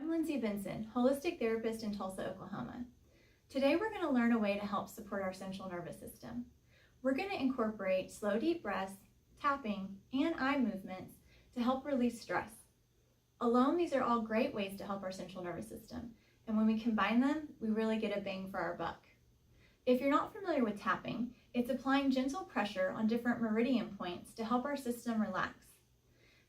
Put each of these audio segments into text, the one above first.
I'm Lindsay Benson, holistic therapist in Tulsa, Oklahoma. Today we're going to learn a way to help support our central nervous system. We're going to incorporate slow, deep breaths, tapping, and eye movements to help release stress. Alone, these are all great ways to help our central nervous system, and when we combine them, we really get a bang for our buck. If you're not familiar with tapping, it's applying gentle pressure on different meridian points to help our system relax.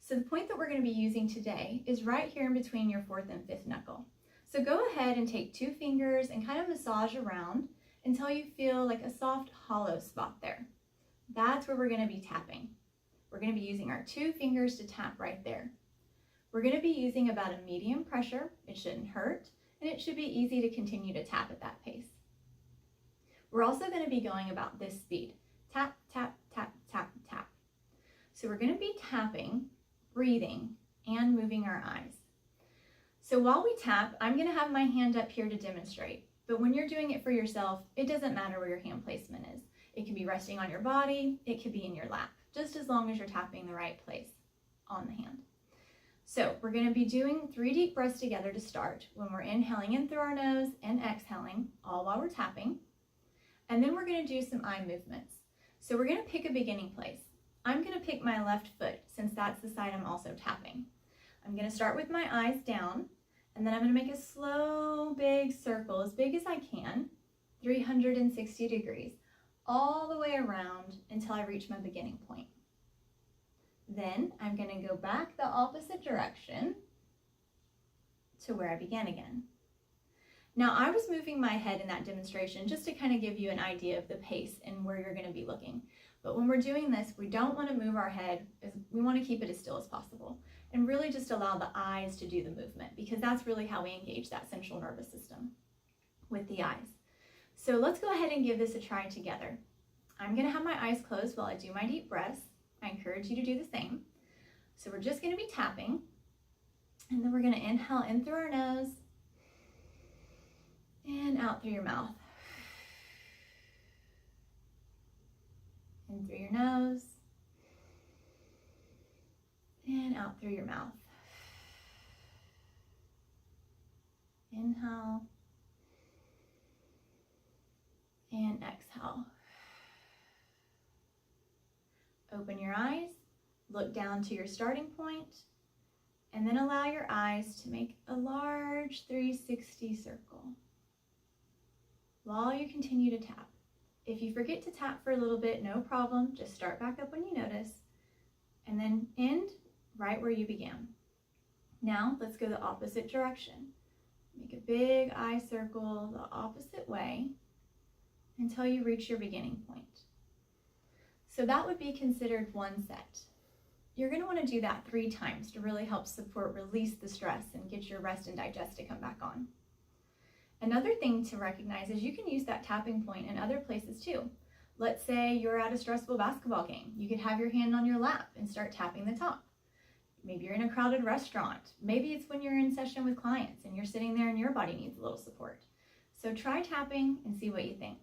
So the point that we're going to be using today is right here in between your fourth and fifth knuckle. So go ahead and take 2 fingers and kind of massage around until you feel like a soft hollow spot there. That's where we're going to be tapping. We're going to be using our 2 fingers to tap right there. We're going to be using about a medium pressure. It shouldn't hurt, and it should be easy to continue to tap at that pace. We're also going to be going about this speed. Tap, tap, tap, tap, tap. So we're going to be tapping, breathing, and moving our eyes. So while we tap, I'm going to have my hand up here to demonstrate. But when you're doing it for yourself, it doesn't matter where your hand placement is. It can be resting on your body, it could be in your lap, just as long as you're tapping the right place on the hand. So we're going to be doing 3 deep breaths together to start, when we're inhaling in through our nose and exhaling, all while we're tapping. And then we're going to do some eye movements. So we're going to pick a beginning place. I'm going to pick my left foot, since that's the side I'm also tapping. I'm going to start with my eyes down, and then I'm going to make a slow, big circle, as big as I can, 360 degrees, all the way around until I reach my beginning point. Then I'm going to go back the opposite direction to where I began again. Now, I was moving my head in that demonstration just to kind of give you an idea of the pace and where you're going to be looking. But when we're doing this, we don't want to move our head, we want to keep it as still as possible and really just allow the eyes to do the movement, because that's really how we engage that central nervous system, with the eyes. So let's go ahead and give this a try together. I'm going to have my eyes closed while I do my deep breaths. I encourage you to do the same. So we're just going to be tapping, and then we're going to inhale in through our nose and out through your mouth. In through your nose and out through your mouth. Inhale and exhale. Open your eyes, look down to your starting point, and then allow your eyes to make a large 360 circle while you continue to tap. If you forget to tap for a little bit, no problem. Just start back up when you notice, and then end right where you began. Now let's go the opposite direction. Make a big eye circle the opposite way until you reach your beginning point. So that would be considered 1 set. You're going to want to do that 3 times to really help support, release the stress, and get your rest and digest to come back on. Another thing to recognize is you can use that tapping point in other places too. Let's say you're at a stressful basketball game. You could have your hand on your lap and start tapping the top. Maybe you're in a crowded restaurant. Maybe it's when you're in session with clients and you're sitting there and your body needs a little support. So try tapping and see what you think.